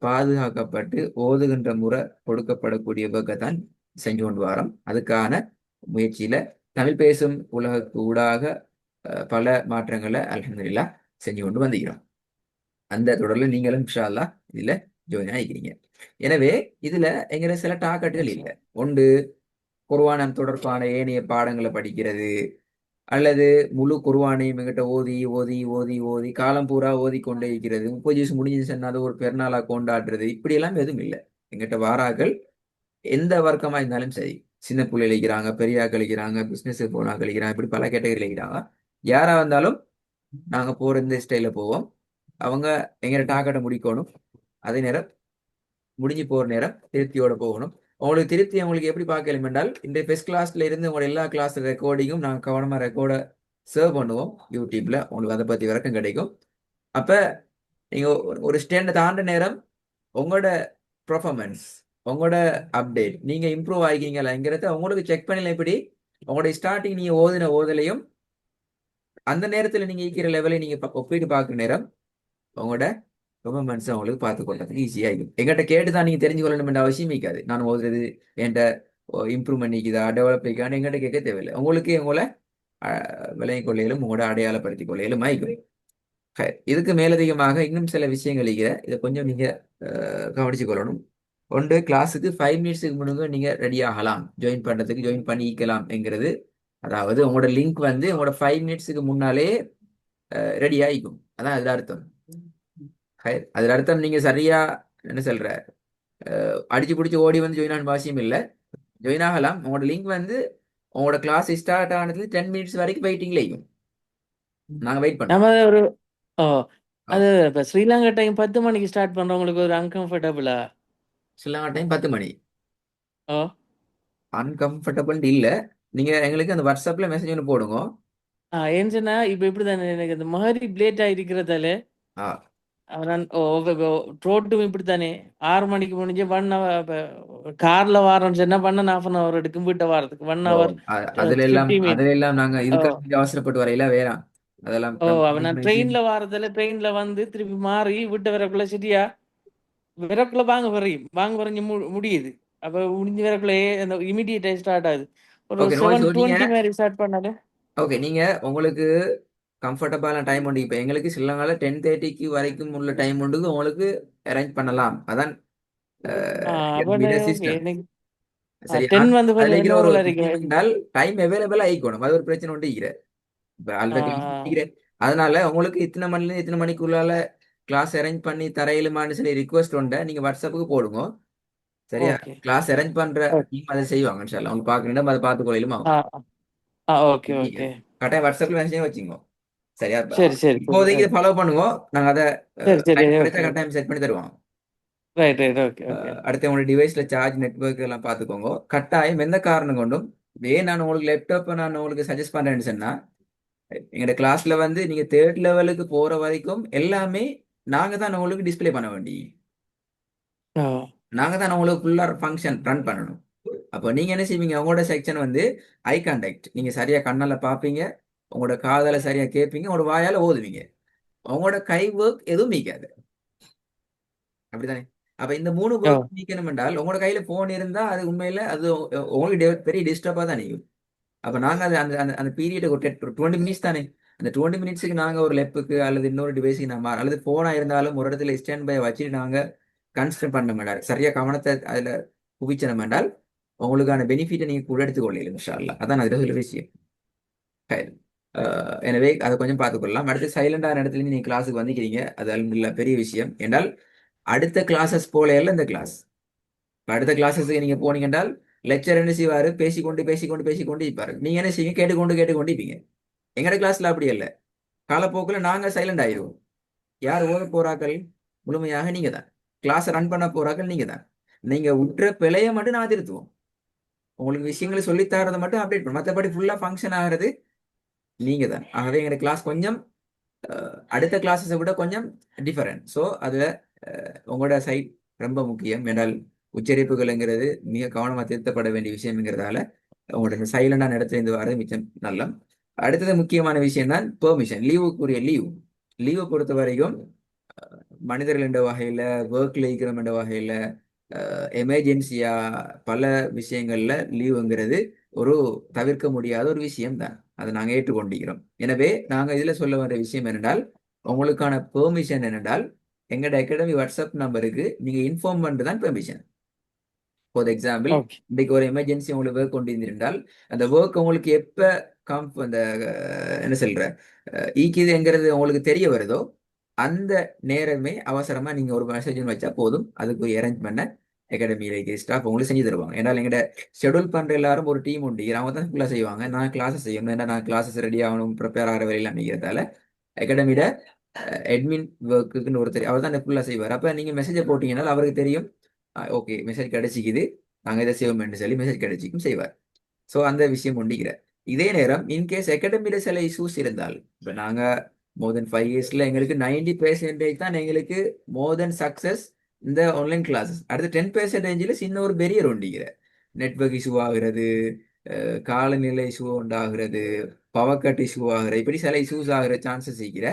பாதுகாக்கப்பட்டு ஓதுகின்ற முறை கொடுக்கப்படக்கூடிய வகைத்தான் செஞ்சு கொண்டு வரோம். அதுக்கான முயற்சியில தமிழ் பேசும் உலகக்கு ஊடாக பல மாற்றங்களை அல்ஹம்துலில்லாஹ் செஞ்சு கொண்டு வந்துக்கிறோம். அந்த தொடர்ல நீங்களும் இன்ஷா அல்லாஹ் இதுல ஜாயின் ஆகிக்கிறீங்க. எனவே இதுல எங்கிற சில டார்கெட்டுகள் இல்லை. ஒன்று குர்ஆன் தொடர்பான ஏனைய பாடங்களை படிக்கிறது, அல்லது முழு குர்ஆனையும் எங்கிட்ட ஓதி ஓதி ஓதி ஓதி காலம் பூரா ஓதி கொண்டே இருக்கிறது, 30 ஜூஸ் முடிஞ்சிச்சுன்னா அது ஒரு பெருநாளா கொண்டாடுறது, இப்படி எல்லாம் எதுவும் இல்லை. எங்கிட்ட வாராக்கள் எந்த வர்க்கமா இருந்தாலும் சரி, சின்ன பிள்ளைகள் இருக்கிறாங்க, பெரியாக்கள் இருக்கிறாங்க, பிசினஸ் போனா கழிக்கிறாங்க, இப்படி பல கேட்டகரியில் இருக்கிறாங்க. யாரா வந்தாலும் நாங்க போற இந்த ஸ்டைல போவோம். அவங்க எங்க டாக்கெட்டை முடிக்கணும். அதே நேரம் முடிஞ்சு போற நேரம் திருப்தியோட போகணும். உங்களுக்கு திருப்தி உங்களுக்கு எப்படி பார்க்கலாம் என்றால், இந்த ஃபர்ஸ்ட் கிளாஸ்ல இருந்து உங்களோட எல்லா கிளாஸ் ரெக்கார்டிங்கும் நாங்கள் கவனமா ரெக்கார்டை சர்வ் பண்ணுவோம் யூடியூப்ல. உங்களுக்கு அதை பத்தி விளக்கம் கிடைக்கும். அப்ப நீங்க ஒரு ஸ்டேண்டை தாண்ட நேரம் உங்களோட பெர்ஃபார்மன்ஸ், உங்களோட அப்டேட், நீங்க இம்ப்ரூவ் ஆகிக்கிறீங்களாங்கிறத உங்களுக்கு செக் பண்ணல. எப்படி உங்களோட ஸ்டார்டிங் நீங்க ஓதின ஓதலையும் அந்த நேரத்துல நீங்க இருக்கிற லெவலை நீங்க ஒப்பிட்டு பார்க்குற நேரம் உங்களோட பெர்ஃபார்மன்ஸ் உங்களுக்கு பார்த்து கொள்றதுக்கு ஈஸியா இருக்கும். எங்கிட்ட கேட்டு தான் நீங்க தெரிஞ்சு கொள்ளணும் என்ற அவசியம் இருக்காது. நான் ஓதுறது என்கிட்ட இம்ப்ரூவ்மெண்ட் நிற்குதா, டெவலப் ஆகிக்கான்னு எங்கிட்ட கேட்க தேவையில்லை. உங்களுக்கு உங்களை விளங்கிக் கொள்ளையிலும் உங்களோட அடையாளப்படுத்திக் கொள்ளையிலும் ஆயிக்கும். இதுக்கு மேலதிகமாக இன்னும் சில விஷயங்கள் இருக்கிற, இதை கொஞ்சம் நீங்க கவனிச்சு கொள்ளணும். ஒன்று, கிளாஸுக்கு 5 மினிட்ஸுக்கு முன்னாடி நீங்க ரெடி ஆகலாம், ஜாயின் பண்றதுக்கு ஜாயின் பண்ணிக்கலாம் என்கிறது. அதாவது உங்களோட லிங்க் வந்து உங்களோட 5 மினிட்ஸுக்கு முன்னாலே ரெடி ஆகிக்கும். அதான் அதுல அர்த்தம். அதுல அர்த்தம் நீங்க சரியா என்ன சொல்ற, அடிச்சு பிடிச்சி ஓடி வந்து ஜாயின் ஆன அவசியம் இல்லை. ஜாயின் ஆகலாம். உங்களோட லிங்க் வந்து உங்களோட கிளாஸ் ஸ்டார்ட் ஆனதுல 10 மினிட்ஸ் வரைக்கும் வெயிட்டிங்ல இருக்கும். நாங்க வெயிட் நம்ம பண்ணுவோம். ஒரு ஓ ஓ, அது இப்போ ஸ்ரீலங்கா டைம் 10 மணிக்கு ஸ்டார்ட் பண்ணுறவங்களுக்கு ஒரு அன்கம்ஃபர்டபுளா? சில டைம் 10 மணி ஓ அன்கம்ஃபர்டபுள் இல்ல. நீங்க எங்களுக்கு அந்த வாட்ஸ்அப்ல மெசேஜ் ஒன்று போடுங்க. ஏன்னு சொன்னா இப்போ இப்படி தானே எனக்கு இந்த மாதிரி லேட்டாக இருக்கிறதால ஆ, நான் ரோட்டும் இப்படி தானே 6 மணிக்கு முடிஞ்சு 1 ஹவர். காரில் வாரோன்னு சொன்னால் 1.5 ஹவர் எடுக்கும் வீட்டை வாரத்துக்கு ஓ, 1 ஹவர் அதுல எல்லாம் 50 மினிட்ஸ். அதுல எல்லாம் நாங்க ஓ இதுக்காக அவசரப்பட்டு வரையில வேறாம். அதெல்லாம் ஓ அவன் நான் ட்ரெயினில் வாரதில் ட்ரெயினில் வந்து திருப்பி மாறி வீட்டை வரக்குள்ள சரியா வரக்குள்ள வாங்க வரைஞ்சு முடியுது. அப்போ முடிஞ்ச வரக்குள்ளே அந்த இமிடியேட்டாக ஸ்டார்ட் ஆகுது. ஒரு ஓகே, நோய்ஸ். நீங்க 7:20 மாதிரி ஸ்டார்ட் பண்ணாலே. ஓகே, நீங்க உங்களுக்கு கம்ஃபர்டபுளான டைம் உண்டு. இப்போ எங்களுக்கு சிலங்கால 10:30க்கு வரைக்கும் உள்ள டைம் உண்டு, உங்களுக்கு அரேஞ்ச் பண்ணலாம். அதான் அப்போ ஓகே சிஸ்டம். எனக்கு சரி, 10 வந்து அதுல கொஞ்சம் இருக்கிற ஒரு நோவலாக விஷயம் இருக்கு. என்றால் டைம் அவைலபிள் ஆகிக்கணும். அது ஒரு பிரச்சனை உண்டு இருக்கிற. இப்போ ஆல்ரெடி அதனால உங்களுக்கு இத்தனை மணில இத்தனை மணிக்குள்ளால கிளாஸ் அரேஞ்ச் பண்ணி தரையிலுமான்னு சொல்லி ரிக்வஸ்ட் உண்டு, நீங்க வாட்ஸ்அப்புக்கு போடுங்க. சரியா? ஓகே கிளாஸ் அரேஞ்ச் பண்ற டீம் அதை செய்வாங்க. இன்ஷால்லா அவங்க பார்க்கணும், அதை பார்த்து கொள்ளையிலும் ஆ ஆகும். Okay okay. கட்டாயம் வாட்ஸ்அப்ல மெசேஜ் வச்சுக்கோ. சரியா? சரி சரி சரி இப்போதைக்கு இதை ஃபாலோ பண்ணுவோம். நாங்க அதை சரி சரி டைம் கிடைச்சா ஓகே. கட்டாயம் செட் பண்ணி தருவோம். Right right okay okay. அடுத்து உங்களோட டிவைஸ்ல சார்ஜ், நெட்வொர்க் எல்லாம் பார்த்துக்கோங்க. கட்டாயம் எந்த காரணம் கொண்டும் ஏன் நான் உங்களுக்கு லேப்டாப்பை நான் உங்களுக்கு சஜஸ்ட் பண்றேன்னு சொன்னா, எங்களோட கிளாஸ்ல வந்து நீங்க தேர்ட் லெவலுக்கு போற வரைக்கும் எல்லாமே நாங்க தான் உங்களுக்கு டிஸ்ப்ளே பண்ண வேண்டி, ஓ நாங்க தான் உங்களுக்கு ஃபுல்லா ஃபங்க்ஷன் ரன் பண்ணணும். அப்போ நீங்க என்ன செய்வீங்க, உங்களோட செக்ஷன் வந்து ஐ கான்டாக்ட் நீங்க சரியா கண்ணால பார்ப்பீங்க, உங்களோட காதால சரியா கேட்பீங்க, உங்களோட வாயால ஓதுவீங்க, உங்களோட கை ஒர்க் எதுவும் நீக்காது. அப்படித்தானே? அப்ப இந்த 3 ஓ ஒர்க் நீக்கணும் என்றால் உங்களோட கையில போன் இருந்தா அது உண்மையில அது உங்களுக்கு பெரிய டிஸ்டர்பா தான் நீக்கும். அப்ப நாங்க அது அந்த அந்த அந்த பீரியட் ஒரு 20 மினிட்ஸ் தானே, அந்த 20 மினிட்ஸுக்கு நாங்க ஒரு லெப்புக்கு அல்லது இன்னொரு டிவைஸுக்கு நம்ம அல்லது போனா இருந்தாலும் ஒரு இடத்துல ஸ்டாண்ட் பை வச்சுட்டு நாங்க கன்சிடர் பண்ண மாட்டார், சரியா கவனத்தை அதுல குவிச்சனம் என்றால் உங்களுக்கான பெனிஃபிட்டை நீங்க கூட எடுத்துக்கொள்ளலாம் இன்ஷா அல்லாஹ். அதான் அதுல சொல்ல விஷயம். சரி. எனவே அதை கொஞ்சம் பார்த்துக்கொள்ளலாம். அடுத்து சைலண்டான இடத்துல நீங்க கிளாஸுக்கு வந்திருக்கீங்க, அது அல்ஹம்துலில்லாஹ் பெரிய விஷயம் என்றால் அடுத்த கிளாஸஸ் போல எல்லாம் இந்த கிளாஸ். அடுத்த கிளாஸஸுக்கு நீங்க போனீங்க என்றால் லெக்சர் என்ன செய்வாரு, பேசிக்கொண்டு பேசிக்கொண்டு பேசிக்கொண்டு இருப்பாரு, நீங்க என்ன செய்வீங்க, கேட்டுக்கொண்டு கேட்டுக்கொண்டு இருப்பீங்க. எங்கட கிளாஸ்ல அப்படி இல்லை. காலப்போக்கில் நாங்க சைலண்ட் ஆயிடுவோம். யார் ஓத போறாக்கள் முழுமையாக நீங்க தான், கிளாஸ் ரன் பண்ண போறாக்கள் நீங்க தான். நீங்க விட்டுற பிழைய மட்டும் நான் திருத்துவோம், உங்களுக்கு விஷயங்களை சொல்லித்தரதை மட்டும் அப்டேட் பண்ணும், மற்றபடி ஃபுல்லா ஃபங்க்ஷன் ஆகிறது நீங்க தான். ஆகவே எங்க கிளாஸ் கொஞ்சம் அடுத்த கிளாஸஸை விட கொஞ்சம் டிஃபரெண்ட். ஸோ அதுல உங்களோட சைட் ரொம்ப முக்கியம் என்றால் உச்சரிப்புகள்ங்கிறது மிக கவனமாக திருத்தப்பட வேண்டிய விஷயம்ங்கிறதால உங்களோட இந்த சைலண்டான இடத்துல இருந்து வரது மிச்சம் நல்ல. அடுத்தது முக்கியமான விஷயம் தான் பெர்மிஷன், லீவுக்குரிய லீவை பொறுத்த வரைக்கும் மனிதர்கள் என்ற வகையில, ஒர்க்ல இருக்கிறோம் என்ற வகையில, எமர்ஜென்சியா பல விஷயங்கள்ல லீவுங்கிறது ஒரு தவிர்க்க முடியாத ஒரு விஷயம் தான். அதை நாங்கள் ஏற்றுக்கொண்டிருக்கிறோம். எனவே நாங்கள் இதுல சொல்ல வர விஷயம் என்னென்றால், உங்களுக்கான பெர்மிஷன் என்னென்றால் எங்களோட அகாடமி வாட்ஸ்அப் நம்பருக்கு நீங்க இன்ஃபார்ம் பண்ணிட்டு தான் பெர்மிஷன். For example okay. இன்றைக்கு ஒரு எமர்ஜென்சி உங்களுக்கு ஒர்க் கொண்டு இருந்திருந்தால் அந்த ஒர்க் உங்களுக்கு எப்போ அந்த என்ன சொல்ற ஈக்குதுங்கிறது உங்களுக்கு தெரிய வருதோ அந்த நேரமே அவசரமா நீங்க ஒரு மெசேஜ் வச்சா போதும், அதுக்கு அரேஞ்ச் பண்ண அகாடமியில இருக்கிற ஸ்டாஃப் உங்களுக்கு செஞ்சு தருவாங்க. ஏன்னா எங்கட ஷெடியூல் பண்ற எல்லாரும் ஒரு டீம் உண்டு, அவங்க தான் ஃபுல்லாக செய்வாங்க. நான் கிளாஸஸ் செய்யணும், ஏன்னா நான் கிளாஸஸ் ரெடி ஆகணும், ப்ரிப்பேர் ஆகிற வரையில் அமைக்கிறதால அகாடமியில அட்மின் ஒர்க்குன்னு ஒருத்தர் அவர் தான் ஃபுல்லாக செய்வார். அப்போ நீங்கள் மெசேஜை போட்டீங்கன்னா அவருக்கு தெரியும், ஓகே மெசேஜ் கிடைச்சிக்குது, நாங்கள் இதை சேவ் பண்ணி சொல்லி மெசேஜ் கிடைச்சிக்கும் செய்வார். ஸோ அந்த விஷயம் கொண்டிக்கிற இதே நேரம் இன்கேஸ் அகாடமியில் சில இஷ்யூஸ் இருந்தால், இப்போ நாங்கள் மோர் தென் 5 இயர்ஸில் எங்களுக்கு 90% தான் எங்களுக்கு மோர் தென் சக்ஸஸ் இந்த ஆன்லைன் கிளாஸஸ். அடுத்து 10% சின்ன ஒரு பெரியர் ஒண்டிக்கிற நெட்வொர்க் இஷ்யூ ஆகிறது, காலநிலை இஷ்யூ உண்டாகிறது, பவர் கட் இஷ்யூ ஆகிற, இப்படி சில இஷ்யூஸ் ஆகிற சான்சஸ் இருக்கிற.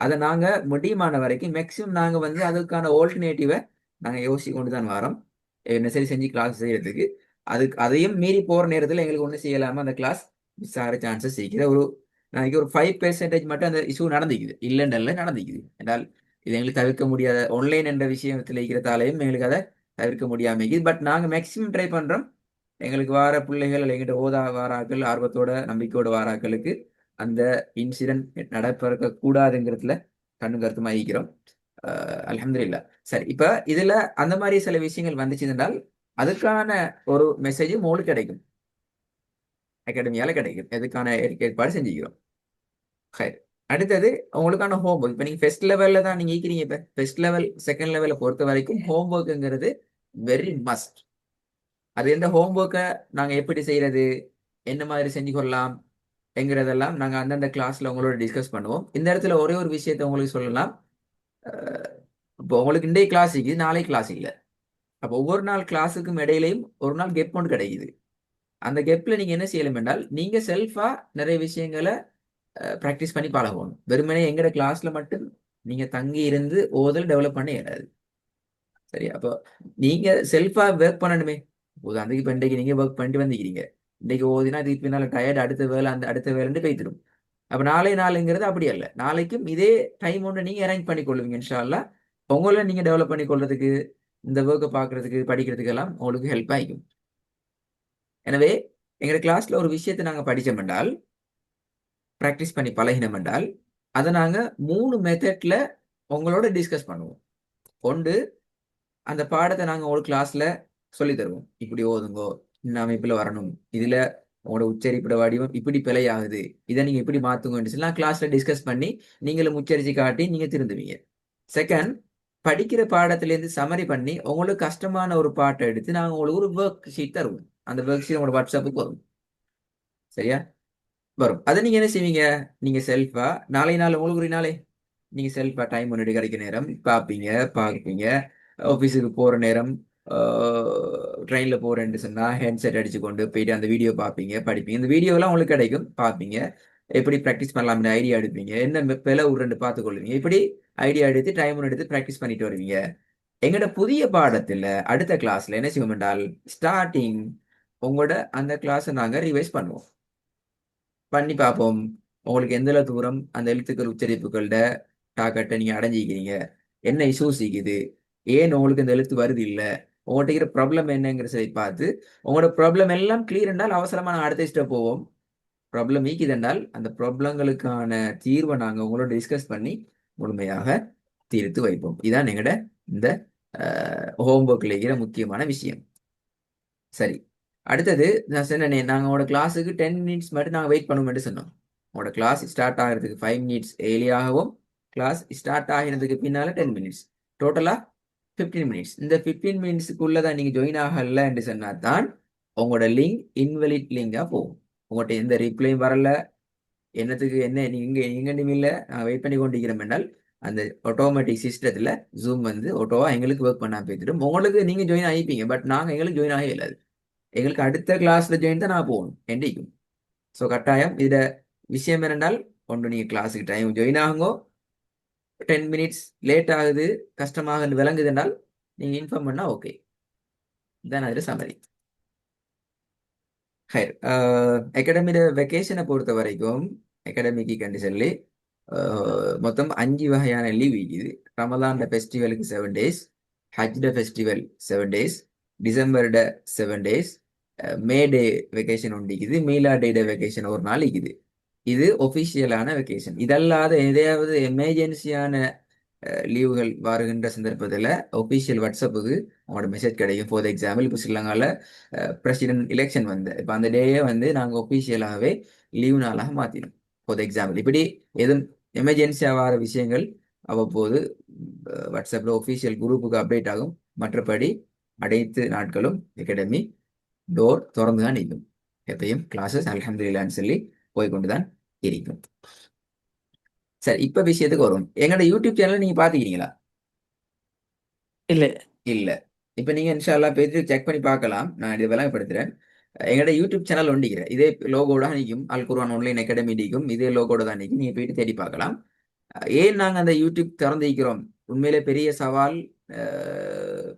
அதை நாங்கள் முடியுமான வரைக்கும் மேக்ஸிமம் நாங்கள் வந்து அதுக்கான ஆல்டர்னேட்டிவை நாங்கள் யோசிச்சு கொண்டு தான் வரோம், என்ன சரி செஞ்சு கிளாஸ் செய்யறதுக்கு. அதுக்கு அதையும் மீறி போகிற நேரத்தில் எங்களுக்கு ஒன்றும் செய்யலாமல் அந்த கிளாஸ் மிஸ் ஆகிற சான்சஸ் இருக்கிற. ஒரு நாளைக்கு ஒரு 5% மட்டும் அந்த இஷ்யூ நடந்துக்குது, இல்லைன்னு நடந்துக்குது என்றால் இது எங்களுக்கு தவிர்க்க முடியாத ஆன்லைன் என்ற விஷயத்தில் இருக்கிறதாலையும் எங்களுக்கு அதை தவிர்க்க முடியாமல் இருக்குது. பட் நாங்கள் மேக்ஸிமம் ட்ரை பண்ணுறோம், எங்களுக்கு வார பிள்ளைகள் எங்கிட்ட ஓதா வாராக்கள் ஆர்வத்தோட நம்பிக்கையோட வாராக்களுக்கு அந்த இன்சிடென்ட் நடப்பிறக்க கூடாதுங்கிறதுல கண்ணு கருத்துமா இருக்கிறோம். அல்ஹம்துலில்லாஹ். சரி, இப்ப இதுல அந்த மாதிரி சில விஷயங்கள் வந்துச்சுன்னால் அதுக்கான ஒரு மெசேஜ் உங்களுக்கு கிடைக்கும், அகாடமியால கிடைக்கும். எதுக்கான ஏற்பாடு செஞ்சுக்கிறோம். அடுத்தது உங்களுக்கான ஹோம்ஒர்க். இப்போ நீங்க ஃபர்ஸ்ட் லெவல்ல தான் நீங்க இருக்கிறீங்க. இப்போ ஃபர்ஸ்ட் லெவல் செகண்ட் லெவலை பொறுத்த வரைக்கும் ஹோம்ஒர்க்குங்கிறது வெரி மஸ்ட். அது எந்த ஹோம்ஒர்க்கை நாங்கள் எப்படி செய்யறது, என்ன மாதிரி செஞ்சு கொள்ளலாம் என்கிறதெல்லாம் நாங்கள் அந்தந்த கிளாஸ்ல உங்களோட டிஸ்கஸ் பண்ணுவோம். இந்த இடத்துல ஒரே ஒரு விஷயத்தை உங்களுக்கு சொல்லலாம். இப்போ உங்களுக்கு இன்றைய கிளாஸ் இருக்குது, நாளை கிளாஸ் இல்லை. அப்போ ஒவ்வொரு நாள் கிளாஸுக்கும் இடையிலையும் ஒரு நாள் கெப் ஒன்று கிடைக்குது. அந்த கெப்பில் நீங்கள் என்ன செய்யலாம் என்றால் நீங்கள் செல்ஃபாக நிறைய விஷயங்களை ப்ராக்டிஸ் பண்ணி பழகணும். வெறுமனே எங்கட கிளாஸ்ல மட்டும் நீங்கள் தங்கி இருந்து ஓதல் டெவலப் பண்ண இயலாது. சரி, அப்போ நீங்கள் செல்ஃபாக ஒர்க் பண்ணணுமே. உதாரணத்துக்கு இப்போ இன்றைக்கு நீங்கள் ஒர்க் பண்ணிட்டு வந்துக்கிறீங்க, இன்றைக்கு ஓதினா இதுக்கு பின்னால் டயர்ட், அடுத்த வேலை அந்த அடுத்த வேலைன்னு போய்த்திடும். அப்போ நாளுங்கிறது அப்படி அல்ல. நாளைக்கும் இதே டைம் ஒன்று நீங்கள் அரேஞ்ச் பண்ணி கொள்ளுவீங்க இன்ஷா அல்லாஹ். உங்களை நீங்கள் டெவலப் பண்ணி கொள்றதுக்கு, இந்த ஒர்க்கை பார்க்கறதுக்கு, படிக்கிறதுக்கு எல்லாம் உங்களுக்கு ஹெல்ப் ஆகிக்கும். எனவே எங்களோட கிளாஸ்ல ஒரு விஷயத்தை நாங்கள் படித்தோம் என்றால், ப்ராக்டிஸ் பண்ணி பழகினோம் என்றால், அதை நாங்கள் 3 மெத்தட்ல உங்களோட டிஸ்கஸ் பண்ணுவோம். ஒன்று, அந்த பாடத்தை நாங்கள் ஒரு கிளாஸ்ல சொல்லி தருவோம். இப்படி ஓதுங்கோ, இந்த அமைப்பில் வரணும், இதுல உங்களோட உச்சரிப்பிட வடிவம் இப்படி பிழை ஆகுது, இதை நீங்க இப்படி மாத்துங்கன்னு சொல்லி கிளாஸ்ல டிஸ்கஸ் பண்ணி நீங்களும் உச்சரிச்சு காட்டி நீங்க திருந்துவீங்க. செகண்ட், படிக்கிற பாடத்திலேருந்து சமரி பண்ணி உங்களுக்கு கஷ்டமான ஒரு பாட்டை எடுத்து நாங்கள் உங்களுக்கு ஒரு ஒர்க் ஷீட் தருவோம். அந்த ஒர்க் ஷீட் உங்களோட வாட்ஸ்அப்புக்கு வரும். சரியா? வரும். அதை நீங்க என்ன செய்வீங்க, நீங்க செல்ஃபா நாளை நாள் உங்களுக்கு ஒரு நாளே நீங்க செல்ஃபா டைம் முன்னாடி கிடைக்க நேரம் பார்ப்பீங்க. ஆஃபீஸுக்கு போற நேரம், ட்ரெயினில் போகிறேன்னு சொன்னால் ஹெட்செட் அடிச்சு கொண்டு போயிட்டு அந்த வீடியோ பார்ப்பீங்க, படிப்பீங்க. இந்த வீடியோலாம் உங்களுக்கு கிடைக்கும், பார்ப்பீங்க. எப்படி ப்ராக்டிஸ் பண்ணலாம்னு ஐடியா எடுப்பீங்க, என்ன பிழை உருண்டு பார்த்துக்கொள்வீங்க. இப்படி ஐடியா எடுத்து டைம் எடுத்து ப்ராக்டிஸ் பண்ணிட்டு வருவீங்க. எங்களோட புதிய பாடத்தில் அடுத்த கிளாஸ்ல என்ன செய்வோம் என்றால், ஸ்டார்டிங் உங்களோட அந்த கிளாஸை நாங்கள் ரிவைஸ் பண்ணுவோம், பண்ணி பார்ப்போம். உங்களுக்கு எந்த தூரம் அந்த எழுத்துக்கள் உச்சரிப்புகளோட டாக்கெட்டை நீங்கள் அடைஞ்சிக்கிறீங்க, என்ன இஷ்யூஸ் இருக்குது, ஏன் உங்களுக்கு இந்த எழுத்து வருது இல்லை, உங்கள்கிட்ட இருக்கிற ப்ராப்ளம் என்னங்கிறதை பார்த்து உங்களோட ப்ராப்ளம் எல்லாம் கிளியர் என்றால் அவசரமாக நாங்கள் அடுத்த ஸ்டெப் போவோம். ப்ராப்ளம் ஈக்குது என்றால் அந்த ப்ராப்ளங்களுக்கான தீர்வை நாங்கள் உங்களோட டிஸ்கஸ் பண்ணி முழுமையாக தீர்த்து வைப்போம். இதான் எங்களோட இந்த ஹோம்ஒர்க்கில் இருக்கிற முக்கியமான விஷயம். சரி, அடுத்தது நான் சொன்னேனே, நாங்கள் உங்களோட கிளாஸுக்கு 10 மினிட்ஸ் மட்டும் நாங்கள் வெயிட் பண்ணுவோம்னு சொன்னோம். உங்களோட கிளாஸ் ஸ்டார்ட் ஆகிறதுக்கு 5 மினிட்ஸ் ஏர்லியாகவும், கிளாஸ் ஸ்டார்ட் ஆகிறதுக்கு பின்னால் 10 மினிட்ஸ், டோட்டலாக 15 மினிட்ஸ். இந்த 15 மினிட்ஸுக்குள்ளே தான் நீங்கள் ஜாயின் ஆகலை என்று சொன்னால் தான் உங்களோட லிங்க் இன்வெலிட் லிங்காக போகும். உங்கள்கிட்ட எந்த ரிப்ளையும் வரல, என்னத்துக்கு என்ன நீங்கள் எங்கேயும் இல்லை, நாங்கள் வெயிட் பண்ணி கொண்டிருக்கிறோம் என்றால் அந்த ஆட்டோமேட்டிக் சிஸ்டத்தில் ஜூம் வந்து ஆட்டோவாக எங்களுக்கு ஒர்க் பண்ண போய்த்துடும். உங்களுக்கு நீங்கள் ஜாயின் ஆகிப்பீங்க, பட் நாங்கள் எங்களுக்கு ஜாயின் ஆகவே இல்லாது. எங்களுக்கு அடுத்த கிளாஸில் ஜாயின் தான் நான் போகணும் என்றைக்கும். ஸோ கட்டாயம் இதில் விஷயம் என்னென்றால், ஒன்று நீங்கள் கிளாஸுக்கு டைம் ஜாயின் ஆகுங்கோ, 10 மினிட்ஸ் லேட் ஆகுது கஷ்டமாக விளங்குது என்றால் நீங்கள் இன்ஃபார்ம் பண்ணால் ஓகே. இதுதான் அதில் சமரி. ஹைர், அகாடமியோட வெக்கேஷனை பொறுத்த வரைக்கும் அகாடமிக்கு கண்டிஷன்லி மொத்தம் 5 வகையான லீவ் இருக்குது. ரமலான் ஃபெஸ்டிவலுக்கு 7 days, ஹஜ்ட ஃபெஸ்டிவல் 7 days, டிசம்பர்ட 7 days, மே டே வெக்கேஷன் ஒண்டிக்குது, மீலா டே வெக்கேஷன் ஒரு நாள் இருக்குது. இது ஒஃபிஷியலான வெக்கேஷன். இதல்லாத எதையாவது எமர்ஜென்சியான லீவுகள் வருகின்ற சந்தர்ப்பத்தில் ஒஃபிஷியல் வாட்ஸ்அப்புக்கு அவங்களோட மெசேஜ் கிடைக்கும். ஃபார் எக்ஸாம்பிள் இப்போ ஸ்ரீலங்காவில் பிரசிடென்ட் எலெக்ஷன் இப்போ அந்த டேயே நாங்கள் ஒஃபிஷியலாகவே லீவு நாளாக மாற்றினோம். ஃபார் எக்ஸாம்பிள் இப்படி எதுவும் எமர்ஜென்சியாக வர விஷயங்கள் அவ்வப்போது வாட்ஸ்அப்பில் ஒஃபிஷியல் குரூப்புக்கு அப்டேட் ஆகும். மற்றபடி அனைத்து நாட்களும் அகாடமி டோர் திறந்து தான் நிற்கும். எப்பயும் கிளாஸஸ் அல்ஹம்துலில்லாஹ்னு சொல்லி போய்கொண்டு தான் இருக்கும். சரி, இப்ப விஷயத்துக்கு வரும். எங்களோட யூடியூப் சேனல் நீங்க பாத்துக்கிறீங்களா? இல்ல. இல்ல. இப்ப நீங்க இன்ஷா அல்லாஹ் போயிட்டு செக் பண்ணி பார்க்கலாம். நான் இதை விளங்கப்படுத்துறேன். எங்களோட யூடியூப் சேனல் ஒண்டிக்கிறேன். இதே லோகோட நிற்கும். அல் குர்ஆன் ஆன்லைன் அகாடமி நிற்கும். இதே லோகோட தான் நிற்கும். நீங்க போயிட்டு தேடி பார்க்கலாம். ஏன் நாங்க அந்த யூடியூப் திறந்திருக்கிறோம்? உண்மையிலே பெரிய சவால்.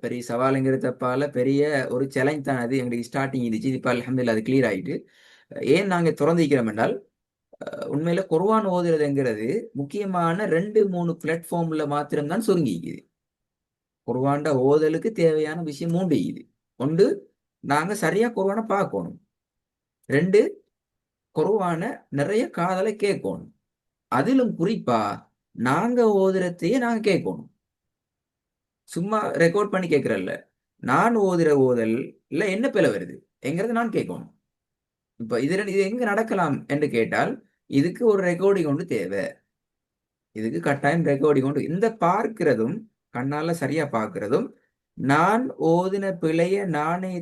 பெரிய சவாலுங்கிறதப்பால பெரிய ஒரு சேலஞ்ச் தான் அது. எங்களுக்கு ஸ்டார்டிங் இருந்துச்சு. இப்ப அல்ஹம்துலில்லாஹ் அது கிளியர் ஆயிட்டு. ஏன் நாங்க திறந்திருக்கிறோம் என்றால், உண்மையில குர்ஆன் ஓதுறதுங்கிறது முக்கியமான 2-3 பிளாட்ஃபார்ம்ல மாத்திரம்தான் சுருங்கிக்குது. குர்ஆன்ட ஓதலுக்கு தேவையான விஷயம் 3 இது. ஒன்று, நாங்க சரியா குர்ஆனை பார்க்கணும். 2, குர்ஆன நிறைய காதலை கேட்கணும். அதிலும் குறிப்பா நாங்க ஓதுறதையே நாங்க கேட்கணும். சும்மா ரெக்கார்ட் பண்ணி கேட்கறல்ல. நான் ஓதுற ஓதல் இல்ல என்ன பிழை வருது என்கிறத நான் கேட்கணும். இப்ப இது எங்க நடக்கலாம் என்று கேட்டால், இதுக்கு ஒரு ரெக்கார்டிங் ஒன்று தேவை. இதுக்கு கட்டாயம் ரெக்கார்டிங் கொண்டு இந்த பார்க்கிறதும் கண்ணால சரியா பார்க்கிறதும், நான் ஓதின பிழைய நானே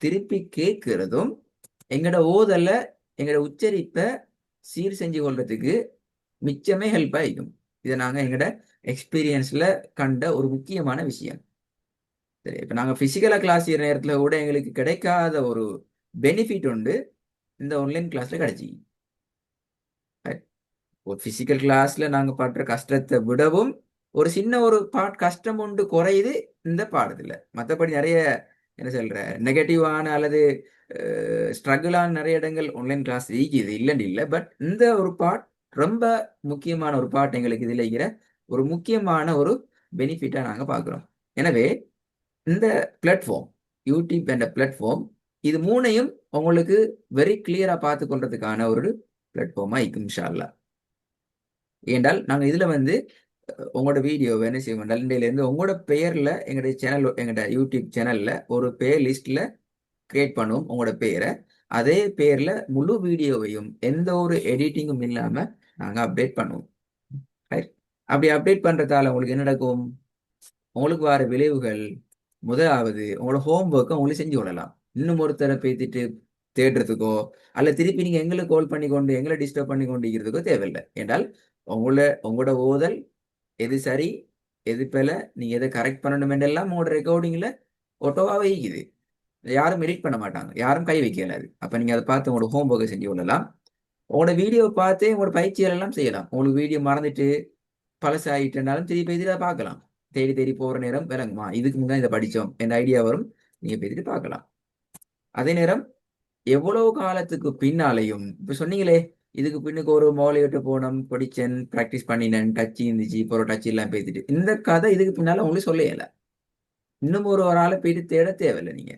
திருப்பி கேட்கிறதும் எங்கட ஓதல எங்கட உச்சரிப்பை சீர் செஞ்சு கொள்றதுக்கு மிச்சமே ஹெல்ப் ஆகிக்கும். இதை நாங்க எங்கட எக்ஸ்பீரியன்ஸ்ல கண்ட ஒரு முக்கியமான விஷயம். சரி, இப்ப நாங்க பிசிக்கலா கிளாஸ் நேரத்துல கூட எங்களுக்கு கிடைக்காத ஒரு பெனிஃபிட் உண்டு இந்த ஆன்லைன் கிளாஸ்ல கிடைச்சி. ஒரு பிசிக்கல் கிளாஸ்ல நாங்க படுற கஷ்டத்தை விடவும் ஒரு சின்ன ஒரு கஷ்டம் ஒன்று குறையுது இந்த பாடத்துல. மற்றபடி நிறைய என்ன சொல்ற நெகட்டிவான அல்லது ஸ்ட்ரகிளான நிறைய இடங்கள் ஆன்லைன் கிளாஸ் இருக்குது, இல்லைன்னு இல்லை. பட் இந்த ஒரு பார்ட் ரொம்ப முக்கியமான ஒரு பார்ட் எங்களுக்கு இதில் இருக்கிற ஒரு முக்கியமான ஒரு பெனிஃபிட்டா நாங்க பார்க்குறோம். எனவே இந்த பிளாட்ஃபார்ம், யூடியூப் என்ற பிளாட்ஃபார்ம், இது மூணையும் உங்களுக்கு வெரி கிளியரா பார்த்து கொள்றதுக்கான ஒரு பிளாட்ஃபார்மா இருக்கும் இன்ஷா அல்லாஹ். ஏண்டால் நாங்கள் இதில் உங்களோட வீடியோ என்ன செய்வோம் என்றால், இன்றையிலேருந்து உங்களோட பெயரில் எங்களுடைய சேனல், எங்களோட யூடியூப் சேனலில் ஒரு பேர் லிஸ்ட்டில் கிரியேட் பண்ணுவோம் உங்களோட பேரை. அதே பேரில் முழு வீடியோவையும் எந்த ஒரு எடிட்டிங்கும் இல்லாமல் நாங்கள் அப்டேட் பண்ணுவோம். ரைட்? அப்படி அப்டேட் பண்ணுறதால உங்களுக்கு என்ன நடக்கும்? உங்களுக்கு வர விளைவுகள், முதலாவது உங்களோட ஹோம் ஒர்க்கை உங்களுக்கு செஞ்சு கொள்ளலாம். இன்னும் ஒருத்தரை பேத்திட்டு தேடுறதுக்கோ அல்ல திருப்பி நீங்க எங்களை கால் பண்ணி கொண்டு எங்களை டிஸ்டர்ப் பண்ணி கொண்டு இருக்கிறதுக்கோ தேவையில்லை. என்றால் உங்களோட ஓதல் எது சரி எது பிழை, நீங்க எதை கரெக்ட் பண்ணணும் என்றெல்லாம் உங்களோட ரெக்கார்டிங்ல ஒட்டோவாவே இருக்குது. யாரும் எடிட் பண்ண மாட்டாங்க, யாரும் கை வைக்கலாது. அப்ப நீங்க அதை பார்த்து உங்களோட ஹோம் ஒர்க்கை செஞ்சு கொள்ளலாம். உங்களோட வீடியோ பார்த்து உங்களோட பயிற்சிகள் எல்லாம் செய்யலாம். உங்களுக்கு வீடியோ மறந்துட்டு பழசாயிட்டுனாலும் திருப்பி எதிராக பார்க்கலாம். தேடி தேடி போற நேரம் விளங்குமா, இதுக்கு முன்னாடி இதை படிச்சோம் என்ற ஐடியா வரும். நீங்க பேசிட்டு பார்க்கலாம். அதே நேரம் எவ்வளவு காலத்துக்கு பின்னாலையும் இப்ப சொன்னீங்களே, இதுக்கு பின்னுக்கு ஒரு மோலையிட்டு போனோம், படிச்சேன், ப்ராக்டிஸ் பண்ணினேன், டச் இருந்துச்சு, இப்போ டச் எல்லாம் பேசிட்டு இந்த கதை இதுக்கு பின்னால உங்களுக்கு சொல்ல இயல. இன்னும் ஒரு ஆளை போயிட்டு தேட தேவையில்லை. நீங்க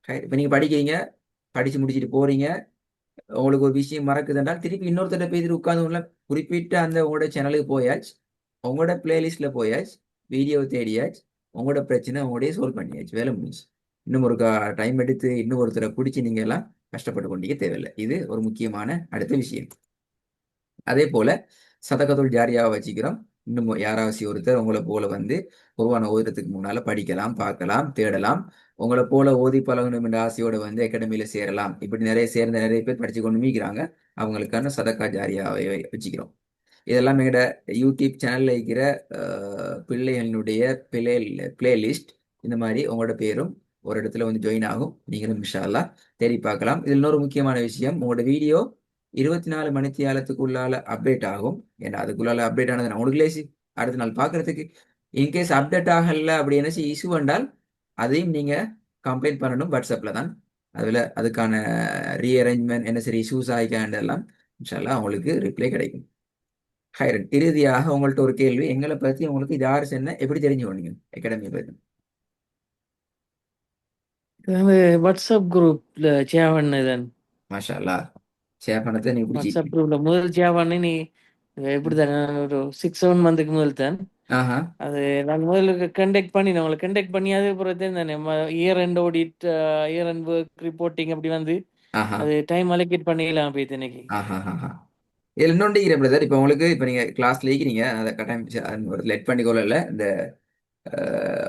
இப்ப நீங்க படிக்கிறீங்க, படிச்சு முடிச்சுட்டு போறீங்க, உங்களுக்கு ஒரு விஷயம் மறக்குதுன்றால் திருப்பி இன்னொருத்தர பேசிட்டு உட்கார்ந்து குறிப்பிட்ட அந்த உங்களோட சேனலுக்கு போயாச்சு, உங்களோட பிளேலிஸ்ட்ல போயாச்சு, வீடியோ தேடியாச்சு, உங்களோட பிரச்சனை உங்களுடைய சால்வ் பண்ணியாச்சு, வேலை முடிஞ்சு. இன்னும் ஒரு டைம் எடுத்து இன்னும் ஒருத்தரை பிடிச்சி நீங்க எல்லாம் கஷ்டப்பட்டு கொண்டீங்க தேவையில்லை. இது ஒரு முக்கியமான அடுத்த விஷயம். அதே போல சதகத்துல் ஜாரியாவை வச்சுக்கிறோம். இன்னும் யாராவது ஒருத்தர் உங்களை போல குர்ஆன் ஓதுறதுக்கு முன்னால படிக்கலாம், பார்க்கலாம், தேடலாம். உங்களை போல ஓதி பழகணும் என்ற ஆசையோட அகாடமியில சேரலாம். இப்படி நிறைய பேர் படிச்சு கொண்டு மீக்கிறாங்க. அவங்களுக்கான சதக்கா ஜாரியாவை வச்சுக்கிறோம். இதெல்லாம் எங்களோட யூடியூப் சேனல்ல இருக்கிற பிள்ளைகளுடைய பிளேலிஸ்ட். இந்த மாதிரி உங்களோட பேரும் ஒரு இடத்துல ஜாயின் ஆகும். நீங்களும் இன்ஷா அல்லாஹ் தேடி பார்க்கலாம். இதில் இன்னொரு முக்கியமான விஷயம், உங்களோட வீடியோ 24 மணித்தியாலத்துக்குள்ளால அப்டேட் ஆகும். ஏன்னா அதுக்குள்ளால அப்டேட் ஆனது உங்களுக்கு லேசி அடுத்த நாள் பார்க்கறதுக்கு. இன்கேஸ் அப்டேட் ஆகல அப்படி என்ன இஷ்யூ வந்தால் அதையும் நீங்க கம்ப்ளைண்ட் பண்ணணும் வாட்ஸ்அப்ல தான். அதுக்கான ரீஅரேஞ்ச்மெண்ட் என்ன சரி இஷ்யூஸ் ஆகிக்காண்டெல்லாம் இன்ஷா அல்லாஹ் உங்களுக்கு ரிப்ளை கிடைக்கும். ஹைரன், இறுதியாக உங்கள்ட்ட ஒரு கேள்வி. எங்களை பத்தி உங்களுக்கு இது யாரு சொன்ன எப்படி தெரிஞ்சு கொண்டீங்க அகாடமியை பத்தி? இது வாட்ஸ்அப் குரூப்ல ஷேர் பண்ணதன். மாஷா அல்லாஹ். ஷேர் பண்ணதை நீ வாட்ஸ்அப் பிடிச்சிட்டு. குரூப்ல முதல் ஷேர் பண்ணி நீ எப்படி தானே ஒரு 6 7 மந்த்துக்கு முதல் தான். ஆஹா. அது நான் முதல்ல கண்டக்ட் பண்ணி உங்களை கண்டக்ட் பண்ணி அது பிறகு தானே year end audit, year end work reporting அப்படி வந்து ஆஹா. அது டைம் அலோகேட் பண்ணிக்கலாம் போயிட்டு இன்னைக்கு. ஆஹா. ஆஹா. இதுல இன்னொன்று பிரதர், இப்போ உங்களுக்கு இப்போ நீங்க கிளாஸ்ல இருக்கிறீங்க, அதை கட்டாயம் ஒரு லெட் பண்ணிக்கொள்ளல. இந்த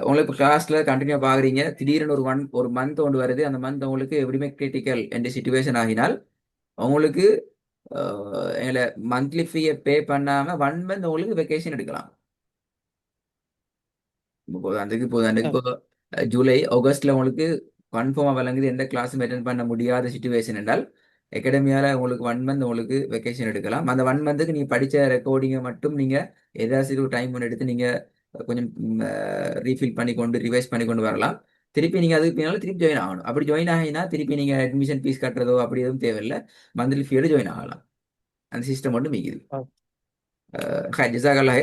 உங்களுக்கு இப்போ கிளாஸ்ல கண்டினியூ பாக்குறீங்க, திடீர்னு ஒரு மந்த் ஒன்று வருது, அந்த மந்த் உங்களுக்கு எப்படியுமே கிரிட்டிக்கல் என்ற சுச்சுவேஷன் ஆகினால் உங்களுக்கு எங்களை மந்த்லி ஃபீயை பே பண்ணாம 1 மந்த் உங்களுக்கு வெக்கேஷன் எடுக்கலாம். இப்போ ஜூலை ஆகஸ்ட்ல உங்களுக்கு கன்ஃபார்மா விளங்குது எந்த கிளாஸும் அட்டென்ட் பண்ண முடியாத சுச்சுவேஷன் என்றால் அகாடமியால உங்களுக்கு 1 மந்த் உங்களுக்கு வெக்கேஷன் எடுக்கலாம். அந்த 1 மந்த்துக்கு நீங்க படிச்ச ரெக்கார்டிங்கை மட்டும் நீங்க ஏதாச்சும் ஒரு டைம் ஒன்று எடுத்து நீங்க கொஞ்சம் ரீஃபில் பண்ணி கொண்டு ரிவைஸ் பண்ணி கொண்டு வரலாம். திருப்பி நீங்க அதுக்கு பின்னால திருப்பி ஜாயின் ஆகணும். அப்படி ஜாயின் ஆகினா திருப்பி நீங்க அட்மிஷன் ஃபீஸ் கட்டுறதோ அப்படி எதுவும் தேவையில்லை. மந்த்லி ஃபீயோட ஜாயின் ஆகலாம். அந்த சிஸ்டம் மட்டும் மிகுது. ஜிசாகல்லா.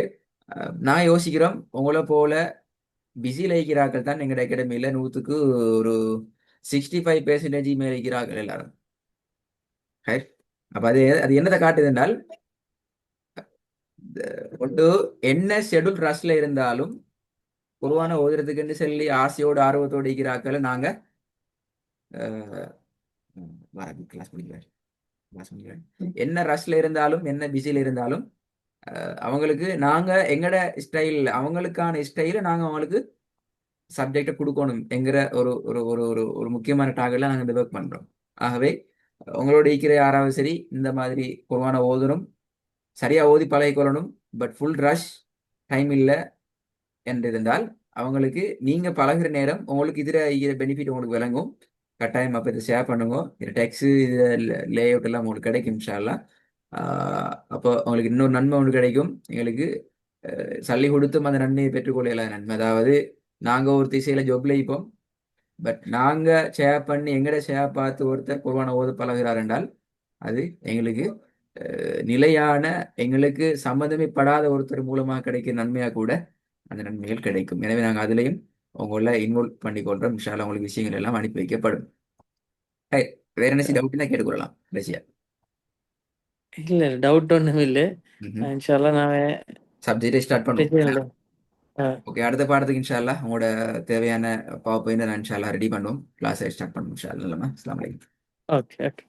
நான் யோசிக்கிறோம் உங்களை போல பிஸியில் இருக்கிறார்கள் தான் எங்கள் அகாடமியில் 100க்கு ஒரு 65% மேல் இருக்கிறார்கள் எல்லாரும். ஹைர். அப்ப அது அது என்னத்தை காட்டுது என்றால், ஒன்று என்ன ஷெட்யூல் ரஷ்ல இருந்தாலும் பொதுவான ஓதுறதுக்குன்னு சொல்லி ஆசையோடு ஆர்வத்தோடு இருக்கிறார்கள். நாங்க கிளாஸ் முடிக்கிறார் கிளாஸ் முடிக்கிறார். என்ன ரஷ்ல இருந்தாலும் என்ன பிஸியில் இருந்தாலும் அவங்களுக்கு நாங்க எங்கட ஸ்டைல், அவங்களுக்கான ஸ்டைல நாங்க அவங்களுக்கு சப்ஜெக்டை கொடுக்கணும் என்கிற ஒரு ஒரு ஒரு ஒரு ஒரு முக்கியமான டார்கெட்ல நாங்கள் இந்த ஒர்க் பண்றோம். ஆகவே உங்களோட இருக்கிற யாராவது சரி இந்த மாதிரி குர்ஆனை ஓதணும், சரியா ஓதி பழகிக்கொள்ளணும், பட் ஃபுல் ரஷ் டைம் இல்லை என்று இருந்தால் அவங்களுக்கு நீங்க பழகுற நேரம் உங்களுக்கு இதில் பெனிஃபிட் உங்களுக்கு விளங்கும். கட்டாயம் அப்போ இதை ஷேர் பண்ணுங்க. இது டெக்ஸ் இது லே அவுட் எல்லாம் உங்களுக்கு கிடைக்கும் இன்ஷா அல்லாஹ். அப்போ உங்களுக்கு இன்னொரு நன்மை ஒன்று கிடைக்கும். எங்களுக்கு சல்லி கொடுத்தும் அந்த நன்மையை பெற்றுக்கொள்ள நன்மை. அதாவது நாங்க ஒரு திசையில ஜொப்ல இருப்போம், பட் நாங்க ஷேர் பண்ணி எங்கட ஷேர் பார்த்து ஒருத்தர் குர்ஆனை ஓத பழகிறார் என்றால் அது எங்களுக்கு நிலையான, எங்களுக்கு சம்மந்தமே படாத ஒருத்தர் மூலமாக கிடைக்கிற நன்மையா கூட அந்த நன்மைகள் கிடைக்கும். எனவே நாங்கள் அதுலேயும் உங்களை இன்வால்வ் பண்ணிக்கொள்றோம். இன்ஷா அல்லாஹ் உங்களுக்கு விஷயங்கள் எல்லாம் அனுப்பி வைக்கப்படும். வேற என்ன டவுட்னா கேட்டுக்கொள்ளலாம் ரஷ்யா. இல்ல டவுட் ஒண்ணும் இல்ல. இன்ஷால்லா நான் சப்ஜெக்டை ஸ்டார்ட் பண்ணுவோம். பிரச்சனை இல்லை. ஓகே, அடுத்த பாடத்துக்கு இன்ஷா அல்லாஹ் உங்களோட தேவையான பவர் பாயிண்ட் நான் இன்ஷா அல்லாஹ் ரெடி பண்ணுவோம். கிளாஸை ஸ்டார்ட் பண்ணுவோம் இன்ஷா அல்லாஹ். அஸ்ஸலாமு அலைக்கும். Okay okay.